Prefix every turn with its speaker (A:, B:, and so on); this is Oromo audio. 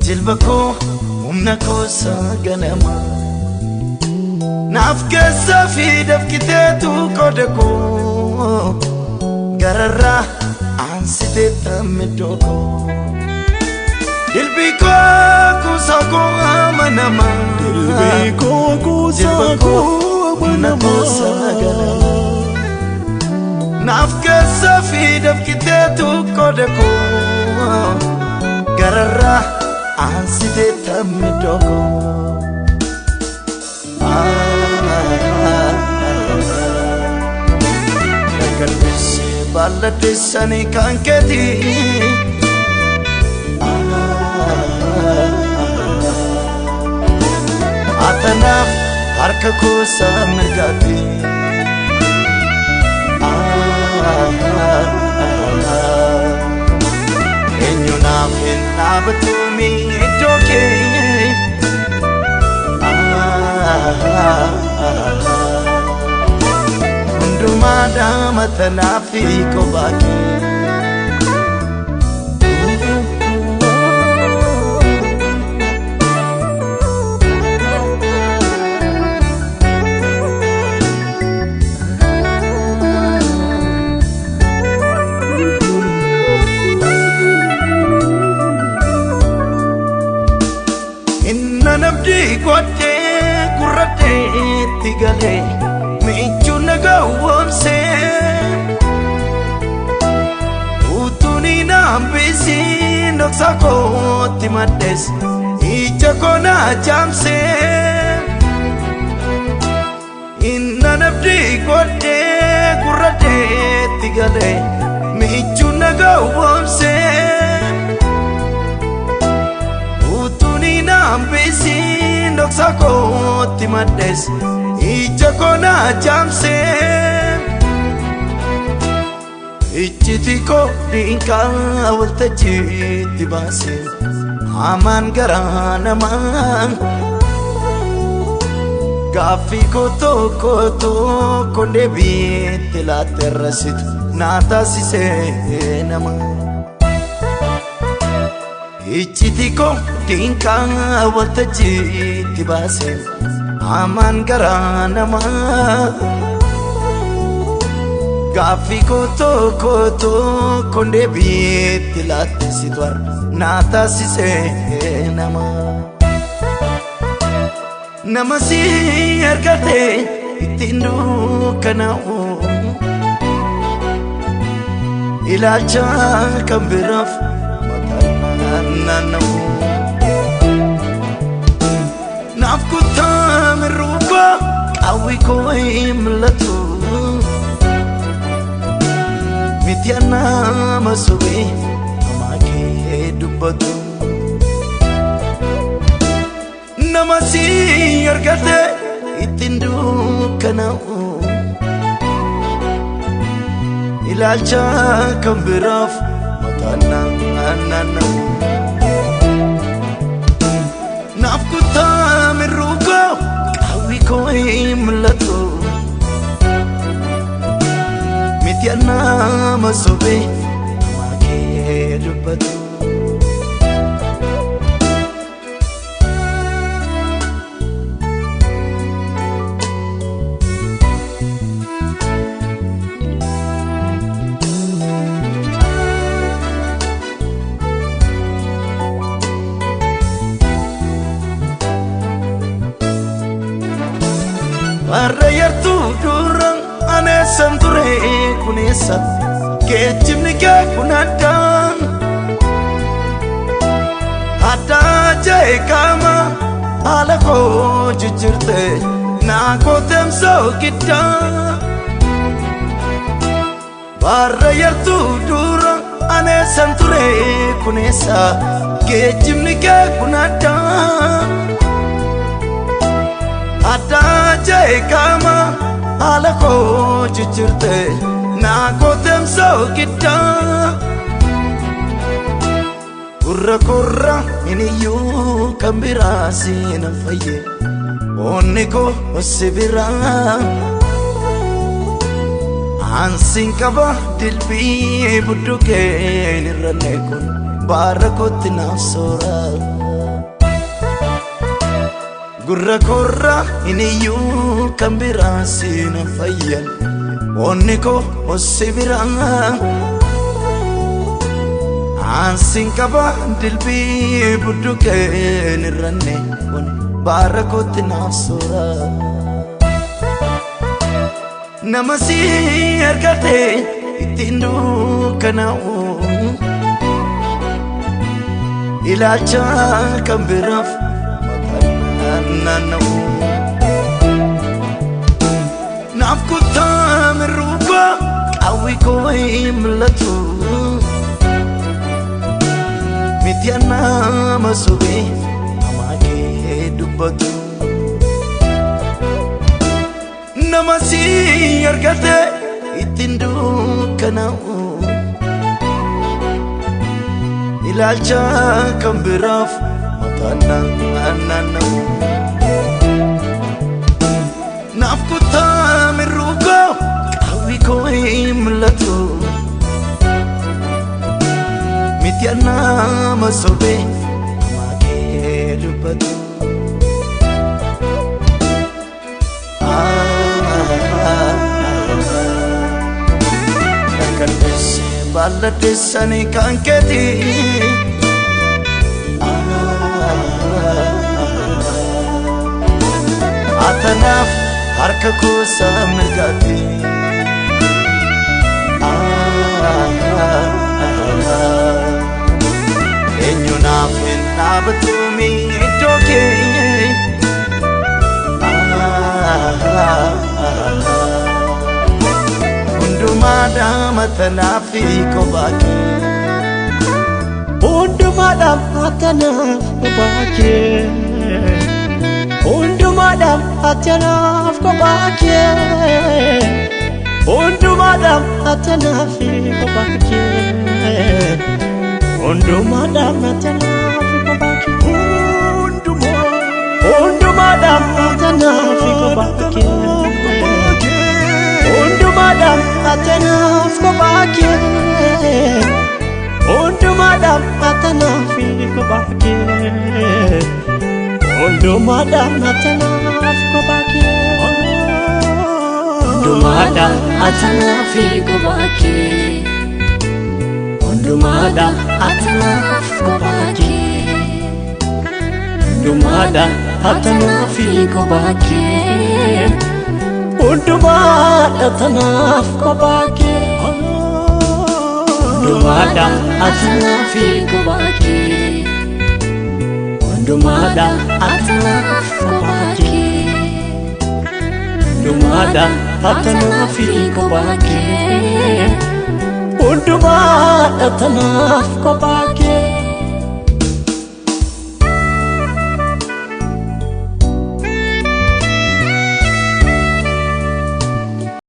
A: jilbako umnako saganama nafkesa fi dafkitetu kodeko gararra ansite tamidoko dilbiko kusako amanama
B: dilbiko kusako amanama
A: nafkesa fi dafkitetu kodeko gararra ansite tamidoko Kalbisi balate sani kanketi Atanaf harka ko sa mirgati Enyo nafin nabatumi idoke Undumada matanafi kobaki Inna nabdi kote kurate tigale Gawamse utuni nambisi noksako timades ichakona jamse inna nabdi kote kurate tigale michuna gawamse utuni nambisi noksako timades Ichakona jamse Ichitiko dinka waltajiti base Aman garana man Gafi koto konde biti la terrasit Nata sise nama Ichitiko dinka waltajiti base Aman garana ma Gafi koto konde biti latte situar Nata sise nama si ergate itindu kanao Ilacha kambiraf matanana Nafkuta merupa kawi koi melatu Mitiana masubi amake dubatu Namasi ergate itindu kanao Ilacha kambiraf matanana Nafkuta merupa kawi koi melatu Mitiana masobe amake dubatu Arrayartu durang ane santure kunesa Kechimni ke kunadang Ada jai kama ala ko jujurte Na ko temso kita Arrayartu durang ane santure kunesa Kechimni ke kunadang Ada jai kama ala ko jujurte Na ko temso kita Kurra ini yu kambira sina faye Onni ko osibira Ansin kaba dilbi buduke nirane kun Barakotina sora gurra korra iniyyuu kan biraa siina fayyan onni koo ossi biraa ansin qaba dilbii budduqeen irranne baara kootti naaf soora nama si argate ittiin dukkanaa'u ilaalcha kan biraaf maqaan naanna'u naaf kuttaa mirruuba qawwi koo hin mul'atu miti nama sobee namaa kee dubbatu nama si argate ittiin dukkanaa'u ilaalcha kan biraaf maqaan naanna'u naaf kuttaa mirruuba qawwi koo hin mul'atu miti nama sobee namaa kee dubbatu Kalbisi balladisani kan keti Atanaf harka kusa mirgati Enyunaf nabatumi doke Undumada matanafi kobake
B: Undumada matanaf kobake Undumada matanaf kobake Undumada matanafi kobake Undumada matanafi kobake Undumada matanafi kobake Undumada atanaf kobake Undumada atanaf kobake Undumada atanaf kobake
C: Undumada atanaf kobake Undumada atanaf kobake Undumada atanaf kobake Undumada atanaf kobake Undumada atanaf kobake Undumada atanaf kobake Undumada atanaf kobake Undumada atanaf kobake